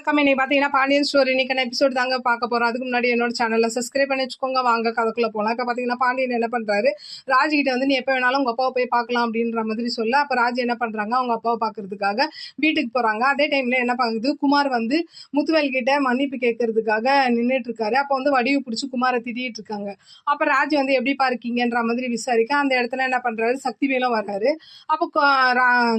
வணக்கம். இன்னைக்கு பார்த்தீங்கன்னா பாண்டியன் ஸ்டோரி இன்னைக்கான எபிசோட் தாங்க பார்க்க போறோம். அதுக்கு முன்னாடி என்னோட சேனலை சப்ஸ்கிரைப் பண்ணி வச்சுக்கோங்க. வாங்க கதைக்குள்ள போகலாம். இப்போ பார்த்தீங்கன்னா பாண்டியன் என்ன பண்றாரு, ராஜ் கிட்ட வந்து நீ எப்போ வேணாலும் உங்க அப்பாவை போய் பார்க்கலாம் அப்படின்ற மாதிரி சொல்ல, அப்போ ராஜ் என்ன பண்றாங்க, அவங்க அப்பாவை பார்க்கறதுக்காக வீட்டுக்கு போறாங்க. அதே டைம்ல என்ன பண்ணுது, குமார் வந்து முத்துவேல் கிட்ட மன்னிப்பு கேட்கறதுக்காக நின்றுட்டு இருக்காரு. அப்போ வந்து வடிவு பிடிச்சி குமாரை திட்டிட்டு இருக்காங்க. அப்போ ராஜ் வந்து எப்படிப்பா இருக்கீங்கன்ற மாதிரி விசாரிக்க, அந்த இடத்துல என்ன பண்றாரு, சக்திவேலும் வர்றாரு. அப்போ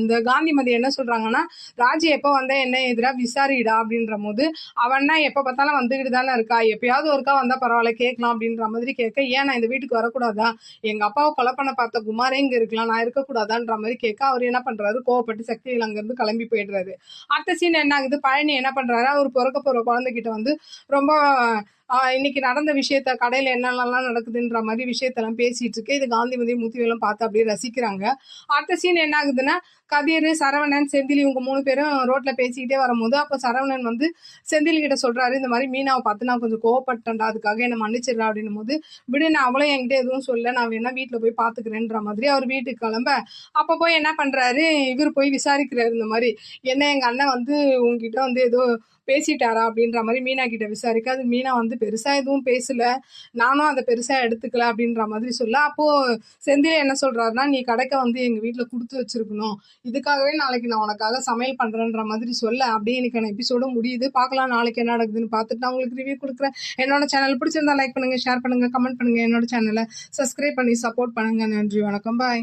இந்த காந்திமதி என்ன சொல்றாங்கன்னா, ராஜ் எப்போ வந்தா என்ன எதிராக விசாரிடா அப்படின்ற போது, அவன்னா எப்ப பார்த்தாலும் வந்துகிட்டு தானே இருக்கா, எப்பயாவது ஒருக்கா வந்தா பரவாயில்ல கேட்கலாம் அப்படின்ற மாதிரி கேட்க, ஏன் நான் இந்த வீட்டுக்கு வரக்கூடாதா, எங்க அப்பாவை கொலை பண்ண பார்த்த குமாரே இங்க இருக்கலாம், நான் இருக்கக்கூடாதான்ற மாதிரி கேட்க, அவர் என்ன பண்றாரு, கோவப்பட்டு சக்திவேல் அங்க இருந்து கிளம்பி போயிடுறாரு. அடுத்த சீன் என்ன ஆகுது, பழனி என்ன பண்றாரு, அவர் பிறக்க போற குழந்தைகிட்ட வந்து ரொம்ப இன்னைக்கு நடந்த விஷயத்த, கடையில என்னென்னலாம் நடக்குதுன்ற மாதிரி விஷயத்தெல்லாம் பேசிட்டு இருக்கு. இது காந்திமதி முத்துவேலும் பார்த்து அப்படியே ரசிக்கிறாங்க. அடுத்த சீன் என்ன ஆகுதுன்னா, கதிர், சரவணன், செந்தில் இவங்க 3 பேரும் ரோட்ல பேசிக்கிட்டே வரும்போது, அப்போ சரவணன் வந்து செந்தில் கிட்ட சொல்றாரு, இந்த மாதிரி மீனாவை பார்த்து நான் கொஞ்சம் கோவப்பட்டேன்டா, அதுக்காக என்ன மன்னிச்சிடறா அப்படின்னும் போது, விடு நான் அவளே என்கிட்ட எதுவும் சொல்ல, நான் வேணா வீட்டுல போய் பாத்துக்கிறேன்ற மாதிரி அவர் வீட்டுக்கு கிளம்ப, அப்ப போய் என்ன பண்றாரு, இவர் போய் விசாரிக்கிறாரு, இந்த மாதிரி என்ன எங்க அண்ணன் வந்து உங்ககிட்ட வந்து ஏதோ பேசிட்டாரா அப்படின்ற மாதிரி மீனா கிட்ட விசாரிக்க, அது மீனா வந்து பெருசா எதுவும் பேசல, நானும் அதை பெருசா எடுத்துக்கல அப்படின்ற மாதிரி சொல்ல, அப்போ செந்தில் என்ன சொல்றாருன்னா, நீ கடைக்க வந்து எங்க வீட்டுல கொடுத்து வச்சிருக்கணும், இதுக்காகவே நாளைக்கு நான் உனக்காக சமையல் பண்றேன்ற மாதிரி சொல்ல, அப்படியே எனக்கான எபிசோட முடியுது. பார்க்கலாம் நாளைக்கு என்ன நடக்குதுன்னு பார்த்துட்டு நான் உங்களுக்கு ரிவ்யூ கொடுக்குறேன். என்னோட சேனல் பிடிச்சிருந்தா லைக் பண்ணுங்க, ஷேர் பண்ணுங்க, கமெண்ட் பண்ணுங்க, என்னோட சேனலை சப்ஸ்கிரைப் பண்ணி சப்போர்ட் பண்ணுங்க. நன்றி, வணக்கம், பாய்.